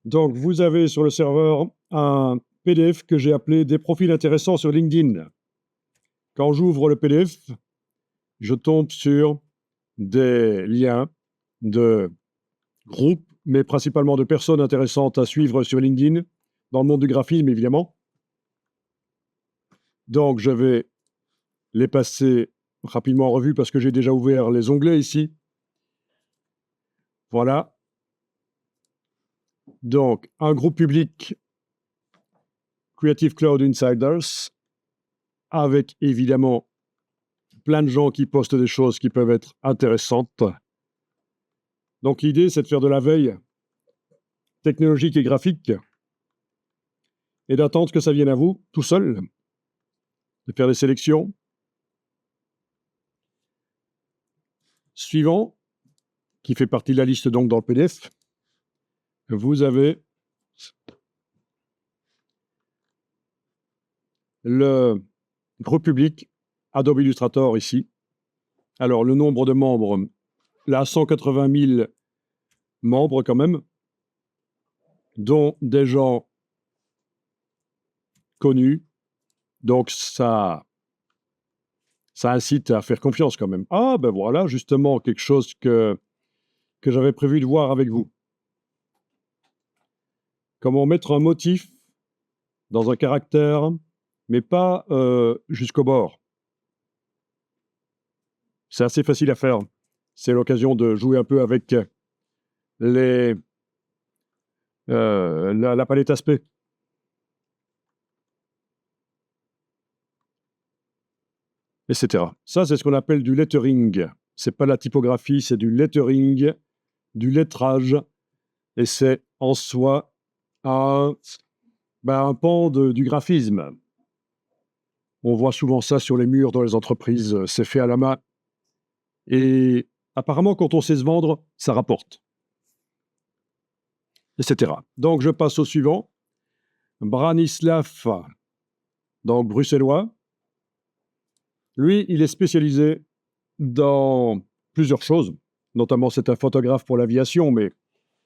Donc, vous avez sur le serveur un PDF que j'ai appelé des profils intéressants sur LinkedIn. Quand j'ouvre le PDF, je tombe sur des liens de groupes, mais principalement de personnes intéressantes à suivre sur LinkedIn, dans le monde du graphisme, évidemment. Donc, je vais les passer rapidement en revue parce que j'ai déjà ouvert les onglets ici. Voilà. Donc, un groupe public, Creative Cloud Insiders, avec évidemment plein de gens qui postent des choses qui peuvent être intéressantes. Donc, l'idée, c'est de faire de la veille technologique et graphique et d'attendre que ça vienne à vous tout seul, de faire des sélections. Suivant, qui fait partie de la liste donc dans le PDF, vous avez le groupe public Adobe Illustrator ici. Alors, le nombre de membres, là, 180 000 membres quand même, dont des gens connus. Donc, ça incite à faire confiance quand même. Ah, ben voilà, justement, quelque chose que j'avais prévu de voir avec vous. Comment mettre un motif dans un caractère, mais pas jusqu'au bord. C'est assez facile à faire. C'est l'occasion de jouer un peu avec la palette aspect. Etc. Ça, c'est ce qu'on appelle du lettering. C'est pas la typographie, c'est du lettering, du lettrage, et c'est en soi un pan du graphisme. On voit souvent ça sur les murs dans les entreprises, c'est fait à la main. Et apparemment, quand on sait se vendre, ça rapporte. Etc. Donc, je passe au suivant. Branislav, donc bruxellois. Lui, il est spécialisé dans plusieurs choses. Notamment, c'est un photographe pour l'aviation, mais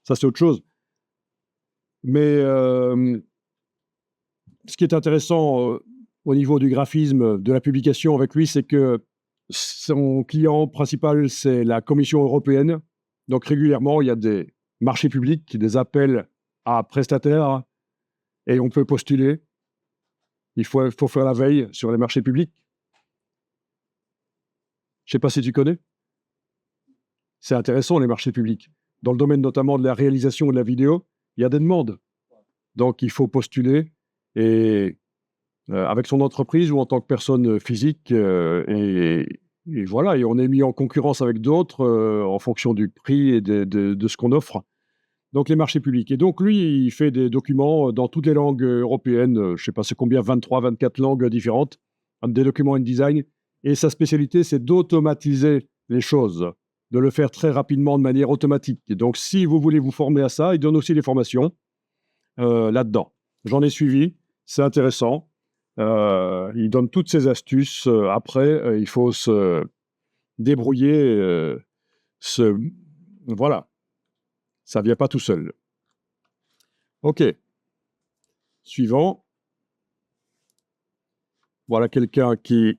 ça, c'est autre chose. Mais ce qui est intéressant au niveau du graphisme, de la publication avec lui, c'est que son client principal, c'est la Commission européenne. Donc régulièrement, il y a des marchés publics, des appels à prestataires, et on peut postuler. Il faut faire la veille sur les marchés publics. Je ne sais pas si tu connais. C'est intéressant, les marchés publics. Dans le domaine notamment de la réalisation de la vidéo, il y a des demandes. Donc il faut postuler et avec son entreprise ou en tant que personne physique. Et voilà, et on est mis en concurrence avec d'autres en fonction du prix et de ce qu'on offre. Donc les marchés publics. Et donc lui, il fait des documents dans toutes les langues européennes, je ne sais pas c'est combien, 23, 24 langues différentes, des documents InDesign. Et sa spécialité, c'est d'automatiser les choses, de le faire très rapidement de manière automatique. Et donc si vous voulez vous former à ça, il donne aussi des formations là-dedans. J'en ai suivi, c'est intéressant. Il donne toutes ses astuces. Après, il faut se débrouiller. Voilà, ça ne vient pas tout seul. OK. Suivant. Voilà quelqu'un qui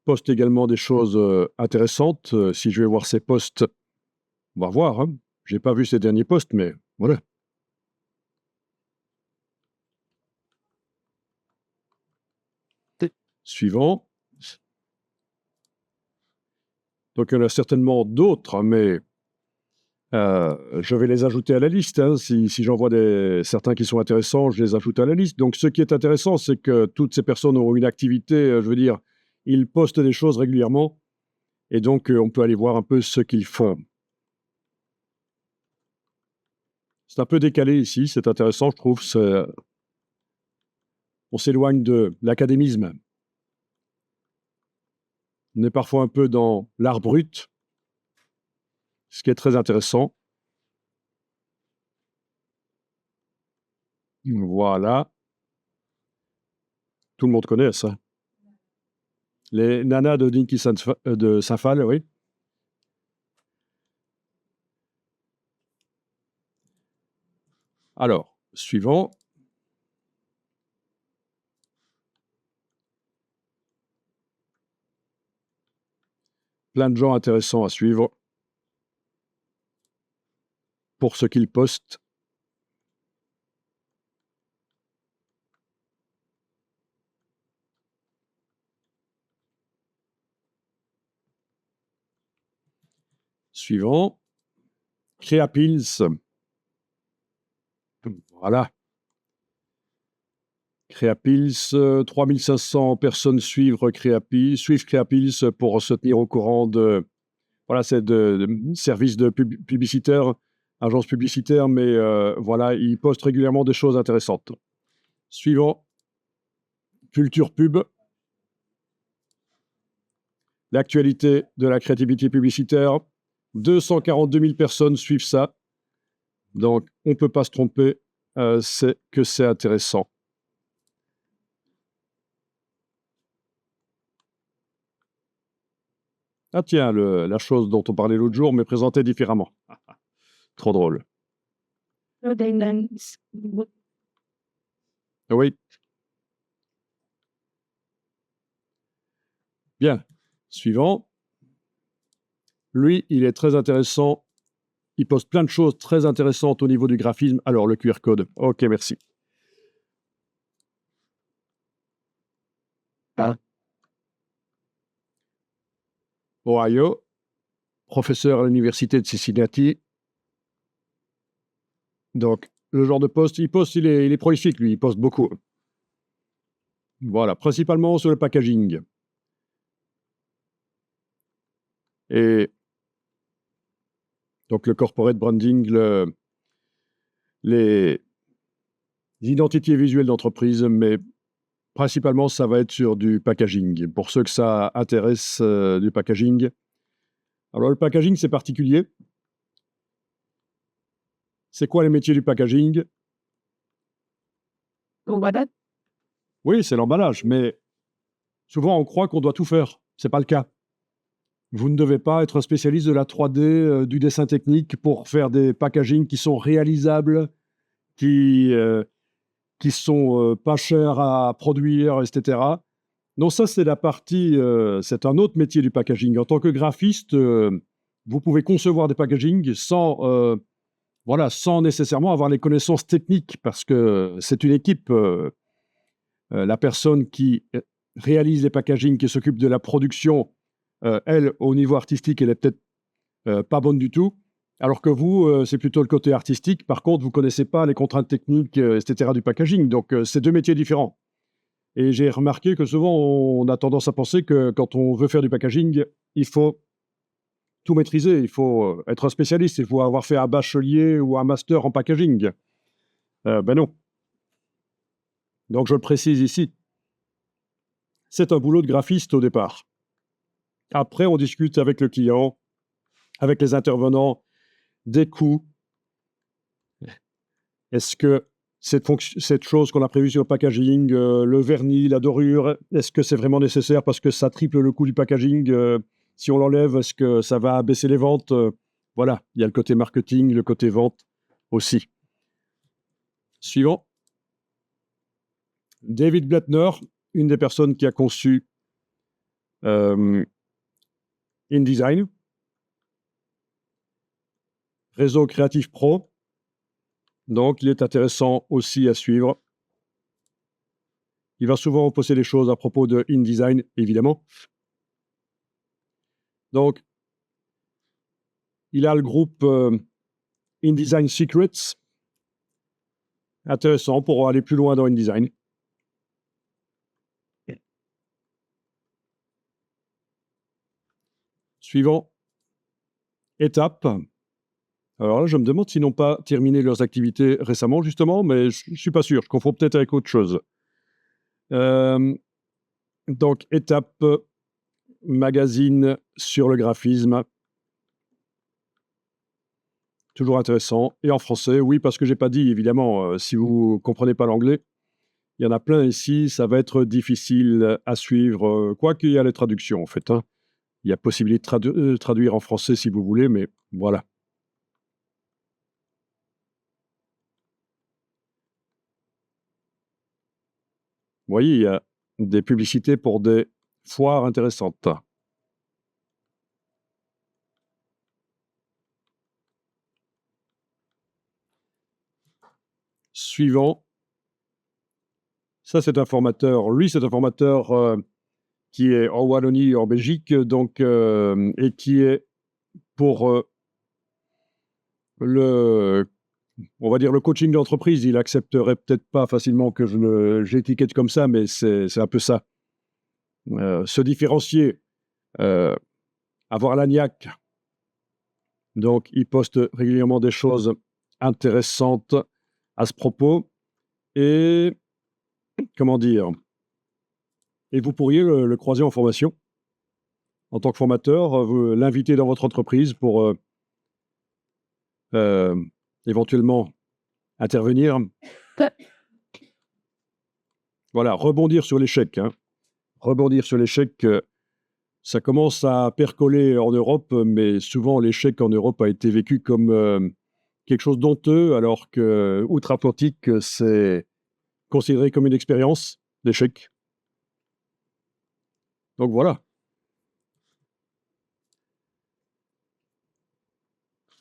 poste également des choses intéressantes. Si je vais voir ses posts, on va voir. Hein. Je n'ai pas vu ses derniers posts, mais voilà. Suivant. Donc, il y en a certainement d'autres, mais je vais les ajouter à la liste. Hein. Si j'en vois certains qui sont intéressants, je les ajoute à la liste. Donc, ce qui est intéressant, c'est que toutes ces personnes ont une activité, je veux dire, ils postent des choses régulièrement, et donc on peut aller voir un peu ce qu'ils font. C'est un peu décalé ici, c'est intéressant, je trouve. On s'éloigne de l'académisme. On est parfois un peu dans l'art brut, ce qui est très intéressant. Voilà. Tout le monde connaît ça. Les nanas de Dinky de Saint-Phal, oui. Alors, suivant. Plein de gens intéressants à suivre pour ce qu'ils postent. Suivant. Creapills. Voilà. Creapills, 3500 personnes suivent Creapills pour se tenir au courant de... Voilà, c'est de services de publicitaires, agences publicitaires, mais voilà, ils postent régulièrement des choses intéressantes. Suivant. Culture Pub. L'actualité de la créativité publicitaire. 242 000 personnes suivent ça. Donc, on ne peut pas se tromper, c'est que c'est intéressant. Ah tiens, la chose dont on parlait l'autre jour, mais présentée différemment. Trop drôle. Oui. Bien. Suivant. Lui, il est très intéressant. Il poste plein de choses très intéressantes au niveau du graphisme. Alors, le QR code. Ok, merci. Ohio, professeur à l'université de Cincinnati. Donc, le genre de poste, il est prolifique, lui, il poste beaucoup. Voilà, principalement sur le packaging. Et donc, le corporate branding, les identités visuelles d'entreprise, mais principalement, ça va être sur du packaging. Pour ceux que ça intéresse, du packaging. Alors, le packaging, c'est particulier. C'est quoi les métiers du packaging? Oui, c'est l'emballage, mais souvent, on croit qu'on doit tout faire. Ce n'est pas le cas. Vous ne devez pas être spécialiste de la 3D, du dessin technique pour faire des packagings qui sont réalisables, qui sont pas chers à produire, etc. Non, ça, c'est la partie, c'est un autre métier du packaging. En tant que graphiste, vous pouvez concevoir des packagings voilà, sans nécessairement avoir les connaissances techniques, parce que c'est une équipe. La personne qui réalise les packagings, qui s'occupe de la production, elle, au niveau artistique, elle est peut-être pas bonne du tout. Alors que vous, c'est plutôt le côté artistique. Par contre, vous ne connaissez pas les contraintes techniques, etc. du packaging. Donc, c'est deux métiers différents. Et j'ai remarqué que souvent, on a tendance à penser que quand on veut faire du packaging, il faut tout maîtriser. Il faut être un spécialiste. Il faut avoir fait un bachelier ou un master en packaging. Ben non. Donc, je le précise ici. C'est un boulot de graphiste au départ. Après, on discute avec le client, avec les intervenants, des coûts. Est-ce que cette chose qu'on a prévue sur le packaging, le vernis, la dorure, est-ce que c'est vraiment nécessaire parce que ça triple le coût du packaging? Si on l'enlève, est-ce que ça va baisser les ventes? Voilà, il y a le côté marketing, le côté vente aussi. Suivant. David Bletner, une des personnes qui a conçu InDesign. Réseau Créatif Pro. Donc, il est intéressant aussi à suivre. Il va souvent poster des choses à propos de InDesign, évidemment. Donc, il a le groupe InDesign Secrets. Intéressant pour aller plus loin dans InDesign. Suivant. Étape. Alors là, je me demande s'ils n'ont pas terminé leurs activités récemment, justement, mais je ne suis pas sûr. Je confonds peut-être avec autre chose. Donc, Étape, magazine sur le graphisme. Toujours intéressant. Et en français, oui, parce que je n'ai pas dit, évidemment, si vous ne comprenez pas l'anglais, il y en a plein ici, ça va être difficile à suivre, quoi qu'il y a les traductions, en fait. Hein. Il y a possibilité de traduire en français si vous voulez, mais voilà. Vous voyez, il y a des publicités pour des foires intéressantes. Suivant. Ça, c'est un formateur. Lui, c'est un formateur qui est en Wallonie, en Belgique, donc, et qui est pour on va dire le coaching d'entreprise. Il accepterait peut-être pas facilement que j'étiquette comme ça, mais c'est un peu ça. Se différencier, avoir la niaque. Donc, il poste régulièrement des choses intéressantes à ce propos. Et, comment dire, et vous pourriez le croiser en formation. En tant que formateur, vous l'inviter dans votre entreprise pour éventuellement intervenir. Voilà, rebondir sur l'échec. Hein. Rebondir sur l'échec, ça commence à percoler en Europe, mais souvent l'échec en Europe a été vécu comme quelque chose d'honteux, alors que outre-Atlantique, c'est considéré comme une expérience, l'échec. Donc voilà.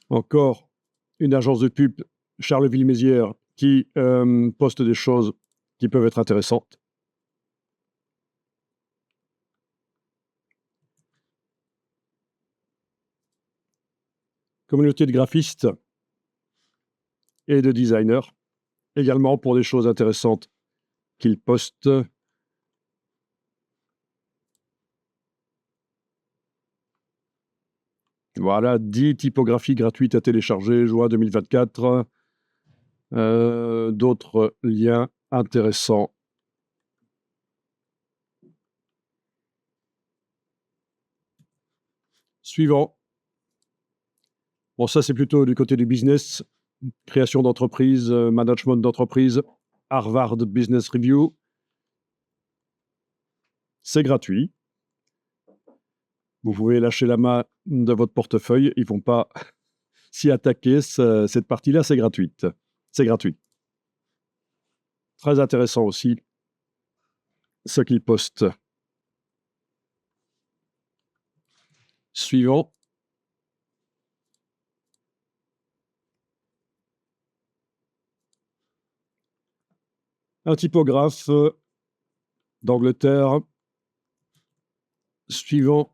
Encore une agence de pub, Charleville-Mézières, qui poste des choses qui peuvent être intéressantes. Communauté de graphistes et de designers, également pour des choses intéressantes qu'ils postent. Voilà, 10 typographies gratuites à télécharger, juin 2024. D'autres liens intéressants. Suivant. Bon, ça, c'est plutôt du côté du business, création d'entreprise, management d'entreprise, Harvard Business Review. C'est gratuit. Vous pouvez lâcher la main de votre portefeuille. Ils ne vont pas s'y attaquer. Cette partie-là, c'est gratuite. C'est gratuit. Très intéressant aussi, ce qu'ils postent. Suivant. Un typographe d'Angleterre. Suivant.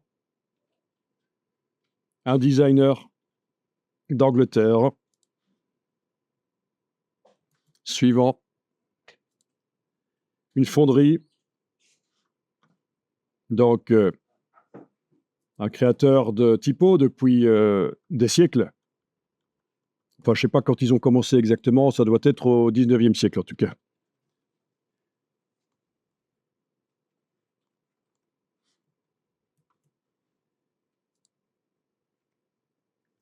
Un designer d'Angleterre. Suivant. Une fonderie. Donc, un créateur de typos depuis des siècles. Enfin, je ne sais pas quand ils ont commencé exactement, ça doit être au 19e siècle en tout cas.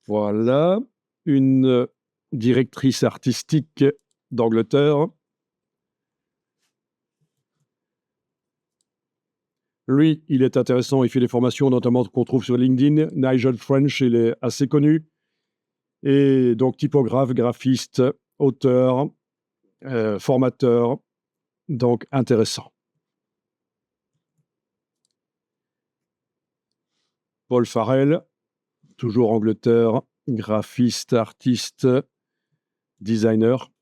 Voilà, une directrice artistique d'Angleterre. Lui, il est intéressant, il fait des formations notamment qu'on trouve sur LinkedIn. Nigel French, il est assez connu. Et donc typographe, graphiste, auteur, formateur, donc intéressant. Paul Farrell, toujours Angleterre, graphiste, artiste, designer.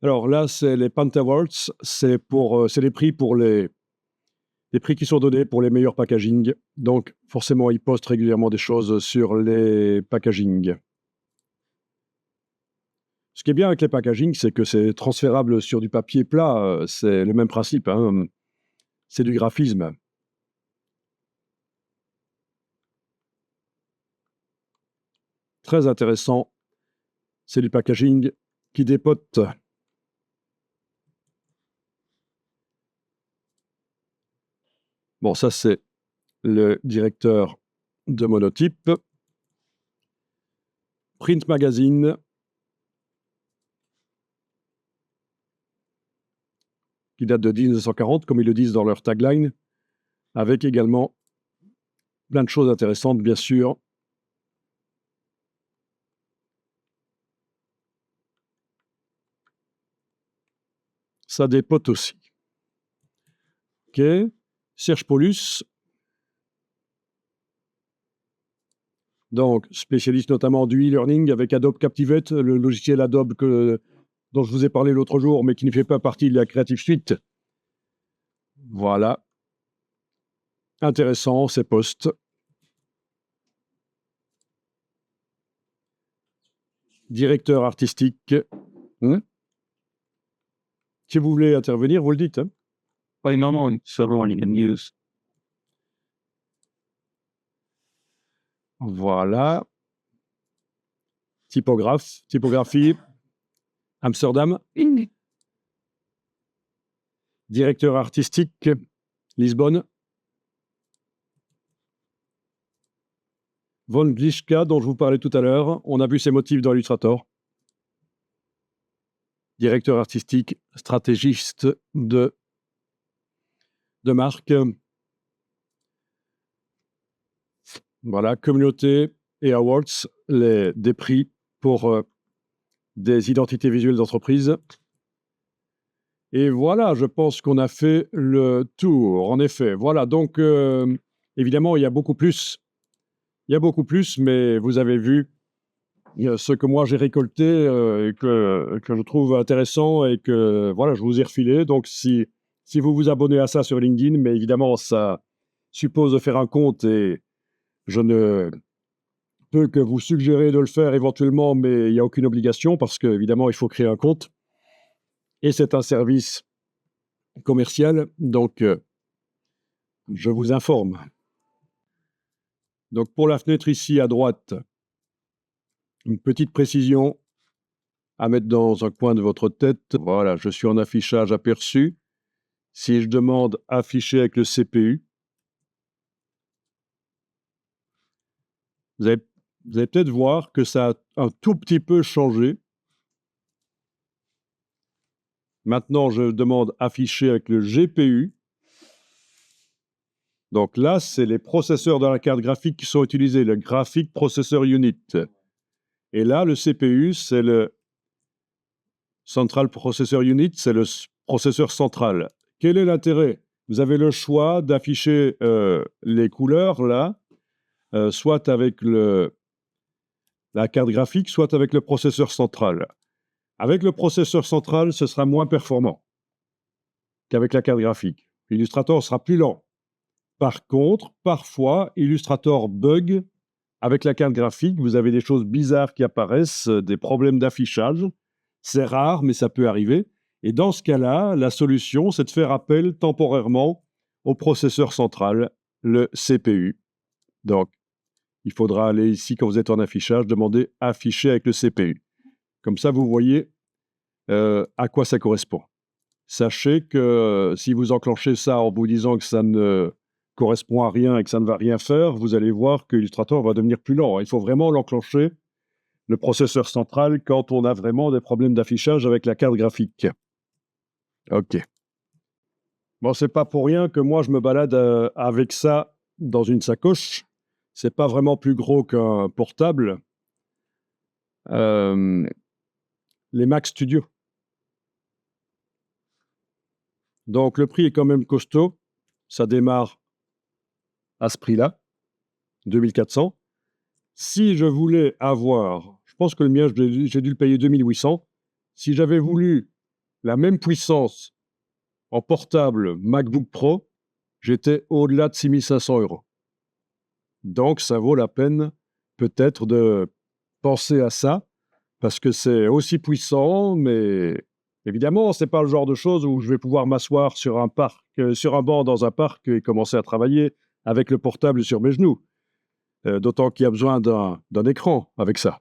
Alors là, c'est les Pant Awards, c'est les prix pour les prix qui sont donnés pour les meilleurs packaging. Donc forcément, ils postent régulièrement des choses sur les packaging. Ce qui est bien avec les packaging, c'est que c'est transférable sur du papier plat. C'est le même principe. Hein. C'est du graphisme. Très intéressant. C'est du packaging qui dépote. Bon, ça, c'est le directeur de Monotype. Print Magazine. Qui date de 1940, comme ils le disent dans leur tagline, avec également plein de choses intéressantes, bien sûr. ça dépote aussi. OK. Serge Paulus, donc spécialiste notamment du e-learning avec Adobe Captivate, le logiciel Adobe dont je vous ai parlé l'autre jour, mais qui ne fait pas partie de la Creative Suite. Voilà. Intéressant, ces postes. Directeur artistique. Si vous voulez intervenir, vous le dites. Voilà. Typographie. Amsterdam. Directeur artistique. Lisbonne. Von Glischka, dont je vous parlais tout à l'heure. On a vu ses motifs dans Illustrator. Directeur artistique, stratégiste de marque. Voilà, communauté et awards, des prix pour des identités visuelles d'entreprise. Et voilà, je pense qu'on a fait le tour, en effet. Voilà, donc évidemment, il y a beaucoup plus. Il y a beaucoup plus, mais vous avez vu ce que moi j'ai récolté et que je trouve intéressant et que voilà, je vous ai refilé. Donc si vous vous abonnez à ça sur LinkedIn, mais évidemment, ça suppose de faire un compte et je ne peux que vous suggérer de le faire éventuellement, mais il n'y a aucune obligation parce qu'évidemment, il faut créer un compte. Et c'est un service commercial, donc je vous informe. Donc pour la fenêtre ici à droite, une petite précision à mettre dans un coin de votre tête. Voilà, je suis en affichage aperçu. Si je demande afficher avec le CPU, vous allez peut-être voir que ça a un tout petit peu changé. Maintenant, je demande afficher avec le GPU. Donc là, c'est les processeurs de la carte graphique qui sont utilisés, le Graphic Processor Unit. Et là, le CPU, c'est le Central Processor Unit, c'est le processeur central. Quel est l'intérêt? Vous avez le choix d'afficher les couleurs, là, soit avec la carte graphique, soit avec le processeur central. Avec le processeur central, ce sera moins performant qu'avec la carte graphique. Illustrator sera plus lent. Par contre, parfois, Illustrator bug avec la carte graphique. Vous avez des choses bizarres qui apparaissent, des problèmes d'affichage. C'est rare, mais ça peut arriver. Et dans ce cas-là, la solution, c'est de faire appel temporairement au processeur central, le CPU. Donc, il faudra aller ici, quand vous êtes en affichage, demander « Afficher avec le CPU ». Comme ça, vous voyez à quoi ça correspond. Sachez que si vous enclenchez ça en vous disant que ça ne correspond à rien et que ça ne va rien faire, vous allez voir que Illustrator va devenir plus lent. Il faut vraiment l'enclencher, le processeur central, quand on a vraiment des problèmes d'affichage avec la carte graphique. OK. Bon, c'est pas pour rien que moi, je me balade avec ça dans une sacoche. C'est pas vraiment plus gros qu'un portable. Les Mac Studio. Donc, le prix est quand même costaud. Ça démarre à ce prix-là, 2400. Si je voulais avoir, je pense que le mien, j'ai dû le payer 2800. Si j'avais voulu la même puissance en portable MacBook Pro, j'étais au-delà de 6500 €. Donc, ça vaut la peine peut-être de penser à ça, parce que c'est aussi puissant, mais évidemment, ce n'est pas le genre de choses où je vais pouvoir m'asseoir sur un banc dans un parc et commencer à travailler avec le portable sur mes genoux. D'autant qu'il y a besoin d'un écran avec ça.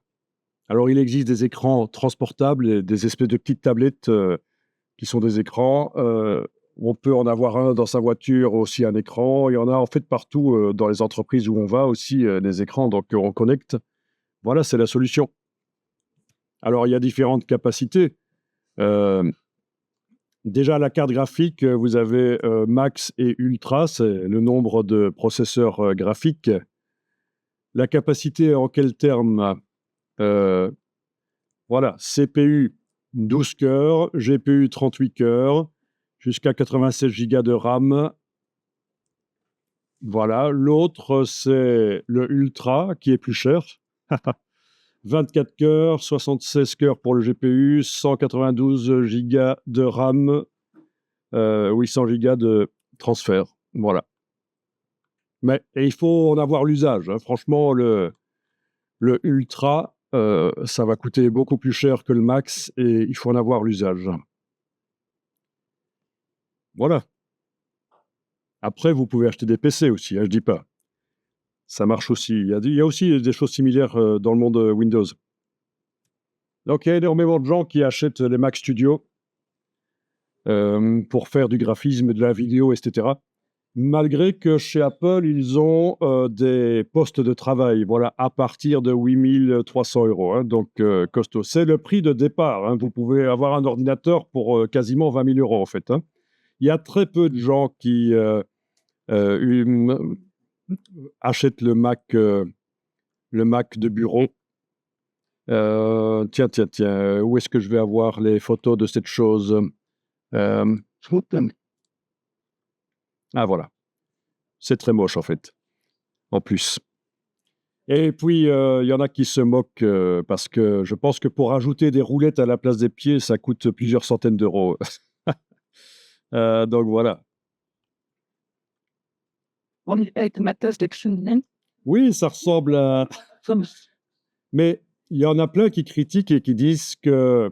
Alors, il existe des écrans transportables, des espèces de petites tablettes qui sont des écrans. On peut en avoir un dans sa voiture, aussi un écran. Il y en a en fait partout dans les entreprises où on va aussi des écrans, donc on connecte. Voilà, c'est la solution. Alors, il y a différentes capacités. Déjà, la carte graphique, vous avez Max et Ultra, c'est le nombre de processeurs graphiques. La capacité, en quels termes? Voilà, CPU 12 cœurs, GPU 38 cœurs, jusqu'à 96 Go de RAM. Voilà. L'autre, c'est le Ultra, qui est plus cher. 24 cœurs, 76 cœurs pour le GPU, 192 Go de RAM, 800 Go de transfert. Voilà. Mais il faut en avoir l'usage, hein. Franchement, le Ultra, ça va coûter beaucoup plus cher que le Max et il faut en avoir l'usage. Voilà. Après, vous pouvez acheter des PC aussi, hein, je dis pas. Ça marche aussi. Il y a aussi des choses similaires dans le monde Windows. Donc, il y a énormément de gens qui achètent les Mac Studio pour faire du graphisme, de la vidéo, etc. Malgré que chez Apple, ils ont des postes de travail, voilà, à partir de 8 300 €, hein, donc costaud. C'est le prix de départ, hein. Vous pouvez avoir un ordinateur pour quasiment 20 000 € en fait, hein. Il y a très peu de gens qui achètent le Mac de bureau. Tiens, où est-ce que je vais avoir les photos de cette chose? Ah voilà, c'est très moche en fait, en plus. Et puis, il y en a qui se moquent parce que je pense que pour ajouter des roulettes à la place des pieds, ça coûte plusieurs centaines d'euros. Donc voilà. Oui, ça ressemble à... Mais il y en a plein qui critiquent et qui disent que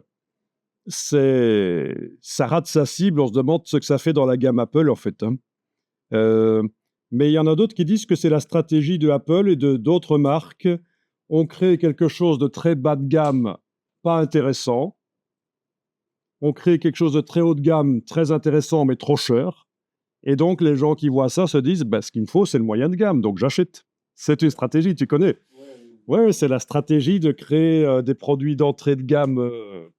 ça rate sa cible. On se demande ce que ça fait dans la gamme Apple, en fait, hein. Mais il y en a d'autres qui disent que c'est la stratégie de Apple et de d'autres marques. On crée quelque chose de très bas de gamme, pas intéressant. On crée quelque chose de très haut de gamme, très intéressant, mais trop cher. Et donc, les gens qui voient ça se disent, bah, ce qu'il me faut, c'est le moyen de gamme, donc j'achète. C'est une stratégie, tu connais. Ouais, c'est la stratégie de créer des produits d'entrée de gamme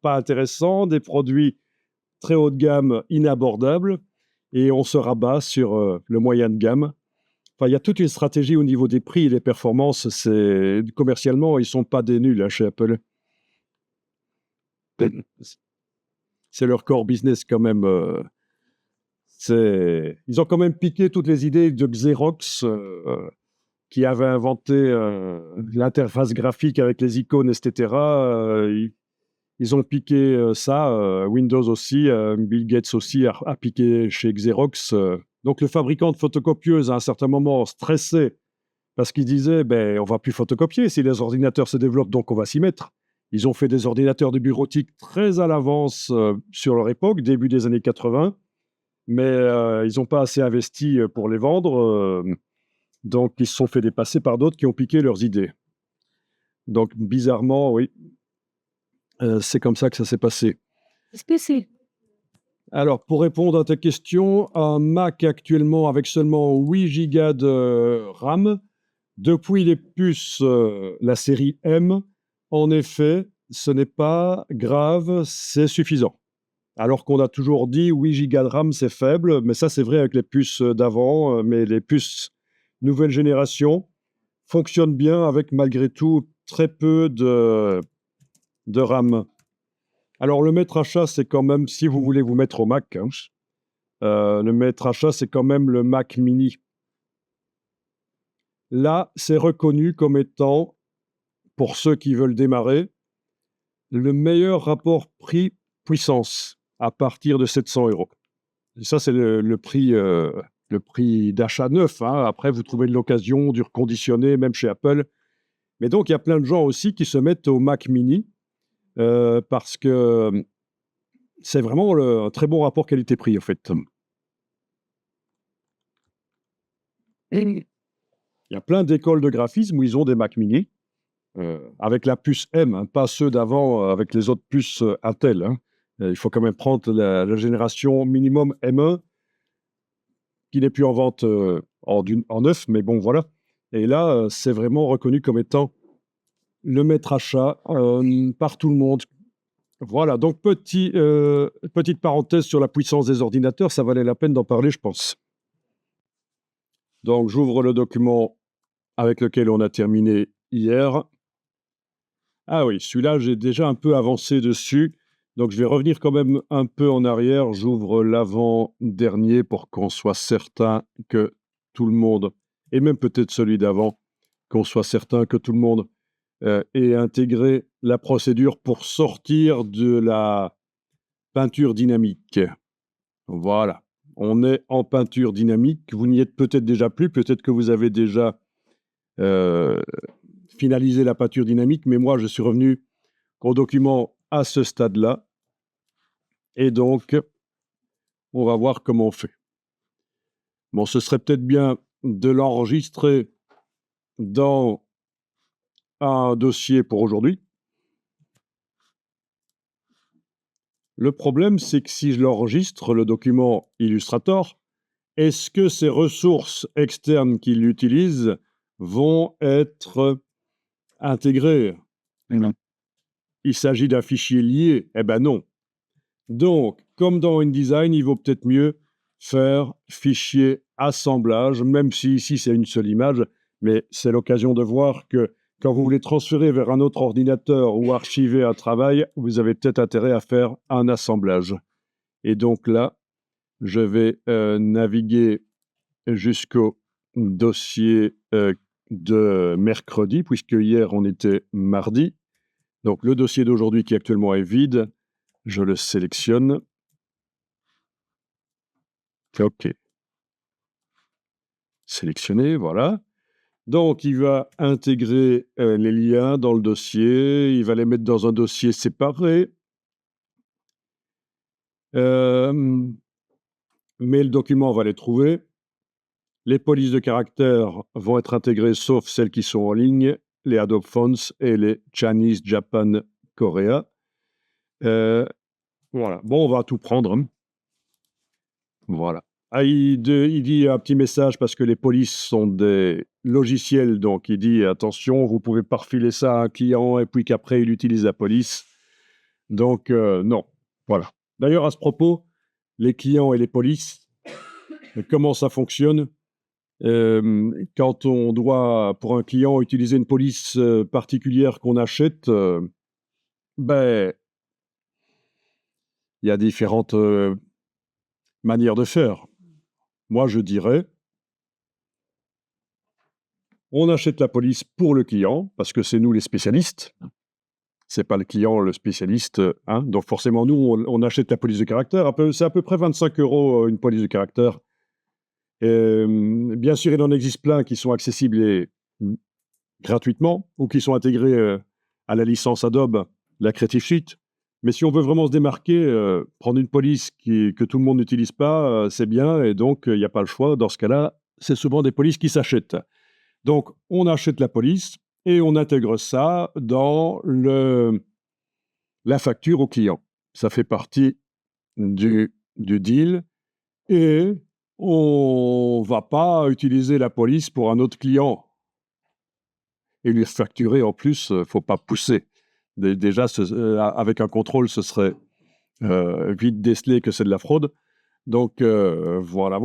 pas intéressants, des produits très haut de gamme inabordables, et on se rabat sur le moyen de gamme. Enfin, il y a toute une stratégie au niveau des prix et des performances. Commercialement, ils ne sont pas des nuls, hein, chez Apple. C'est leur core business quand même. Ils ont quand même piqué toutes les idées de Xerox, qui avait inventé l'interface graphique avec les icônes, etc. Ils ont piqué ça. Windows aussi, Bill Gates aussi a piqué chez Xerox. Donc le fabricant de photocopieuses, à un certain moment, stressé parce qu'il disait, ben, on va plus photocopier si les ordinateurs se développent, donc on va s'y mettre. Ils ont fait des ordinateurs de bureautique très à l'avance sur leur époque, début des années 80, mais ils n'ont pas assez investi pour les vendre. Donc, ils se sont fait dépasser par d'autres qui ont piqué leurs idées. Donc, bizarrement, oui, c'est comme ça que ça s'est passé. Est-ce que c'est Alors, pour répondre à ta question, un Mac actuellement avec seulement 8 Go de RAM, depuis les puces, la série M, en effet, ce n'est pas grave, c'est suffisant. Alors qu'on a toujours dit 8 Go de RAM, c'est faible, mais ça, c'est vrai avec les puces d'avant, mais les puces nouvelle génération fonctionnent bien avec, malgré tout, très peu de RAM. Alors, le maître achat, c'est quand même, si vous voulez vous mettre au Mac, hein, le maître achat, c'est quand même le Mac mini. Là, c'est reconnu comme étant, pour ceux qui veulent démarrer, le meilleur rapport prix-puissance à partir de 700 €. Et ça, c'est le prix d'achat neuf, hein. Après, vous trouvez de l'occasion, du reconditionné, même chez Apple. Mais donc, il y a plein de gens aussi qui se mettent au Mac mini parce que c'est vraiment un très bon rapport qualité-prix, en fait. et Il y a plein d'écoles de graphisme où ils ont des Mac mini avec la puce M, hein, pas ceux d'avant avec les autres puces Intel, hein. Il faut quand même prendre la génération minimum M1 qui n'est plus en vente en neuf, mais bon, voilà. Et là, c'est vraiment reconnu comme étant le maître achat par tout le monde. Voilà, donc petite parenthèse sur la puissance des ordinateurs, ça valait la peine d'en parler, je pense. Donc, j'ouvre le document avec lequel on a terminé hier. Ah oui, celui-là, j'ai déjà un peu avancé dessus. Donc, je vais revenir quand même un peu en arrière. J'ouvre l'avant-dernier pour qu'on soit certain que tout le monde, et même peut-être celui d'avant, qu'on soit certain que tout le monde ait intégré la procédure pour sortir de la peinture dynamique. Voilà. On est en peinture dynamique. Vous n'y êtes peut-être déjà plus. Peut-être que vous avez déjà finalisé la peinture dynamique. Mais moi, je suis revenu au document à ce stade-là. Et donc, on va voir comment on fait. Bon, ce serait peut-être bien de l'enregistrer dans un dossier pour aujourd'hui. Le problème, c'est que si je l'enregistre, le document Illustrator, est-ce que ces ressources externes qu'il utilise vont être intégrées? Non. Il s'agit d'un fichier lié? Eh ben non. Donc, comme dans InDesign, il vaut peut-être mieux faire fichier assemblage, même si ici c'est une seule image, mais c'est l'occasion de voir que quand vous voulez transférer vers un autre ordinateur ou archiver un travail, vous avez peut-être intérêt à faire un assemblage. Et donc là, je vais naviguer jusqu'au dossier de mercredi, puisque hier on était mardi. Donc le dossier d'aujourd'hui qui actuellement est vide, je le sélectionne. OK. Sélectionné, voilà. Donc il va intégrer les liens dans le dossier, il va les mettre dans un dossier séparé. Mais le document, on va les trouver. Les polices de caractère vont être intégrées, sauf celles qui sont en ligne, les Adobe Fonts et les Chinese, Japan, Korea. Voilà. Bon, on va tout prendre, hein. Voilà. Ah, il dit un petit message parce que les polices sont des logiciels, donc il dit attention, vous pouvez pas refiler ça à un client et puis qu'après il utilise la police. Donc, non. Voilà. D'ailleurs, à ce propos, les clients et les polices, comment ça fonctionne? Quand on doit, pour un client, utiliser une police particulière qu'on achète, ben, il y a différentes manières de faire. Moi, je dirais, on achète la police pour le client, parce que c'est nous les spécialistes. C'est pas le client le spécialiste, hein. Donc forcément, nous, on achète la police de caractère. C'est à peu près 25 € une police de caractère. Bien sûr, il en existe plein qui sont accessibles gratuitement ou qui sont intégrés à la licence Adobe, la Creative Suite. Mais si on veut vraiment se démarquer, prendre une police que tout le monde n'utilise pas, c'est bien. Et donc, il n'y a pas le choix. Dans ce cas-là, c'est souvent des polices qui s'achètent. Donc, on achète la police et on intègre ça dans la facture au client. Ça fait partie du deal. Et on ne va pas utiliser la police pour un autre client et lui facturer en plus, il ne faut pas pousser. Déjà, avec un contrôle, ce serait vite décelé que c'est de la fraude. Donc, voilà.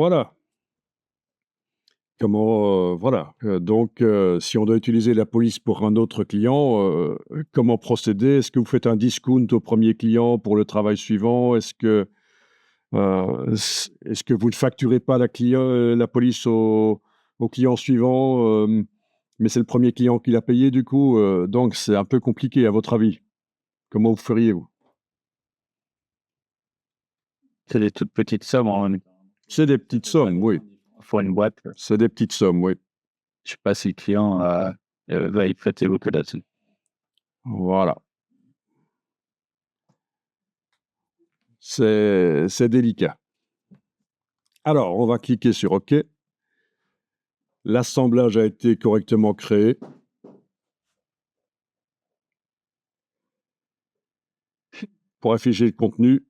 Donc, si on doit utiliser la police pour un autre client, comment procéder? Est-ce que vous faites un discount au premier client pour le travail suivant? Est-ce que vous ne facturez pas la police au client suivant, mais c'est le premier client qui l'a payé du coup, donc c'est un peu compliqué à votre avis? Comment vous feriez-vous? C'est des toutes petites sommes. C'est des petites sommes, oui. Pour une boîte, C'est des petites sommes, oui. je sais pas si le client va y prêter beaucoup là-dessus. Voilà. C'est délicat. Alors, on va cliquer sur OK. L'assemblage a été correctement créé. Pour afficher le contenu,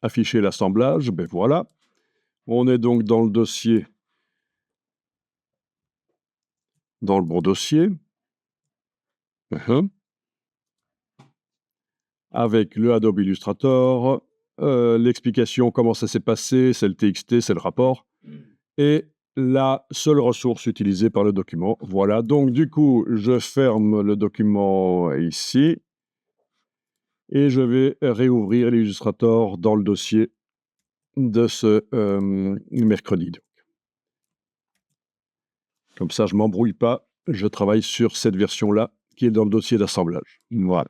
afficher l'assemblage, ben voilà. On est donc dans le dossier, dans le bon dossier. Avec le Adobe Illustrator, l'explication comment ça s'est passé, c'est le TXT, c'est le rapport, et la seule ressource utilisée par le document. Voilà, donc du coup, je ferme le document ici, Et je vais réouvrir l'Illustrator dans le dossier de ce mercredi. Comme ça, je ne m'embrouille pas. Je travaille sur cette version-là qui est dans le dossier d'assemblage. Voilà.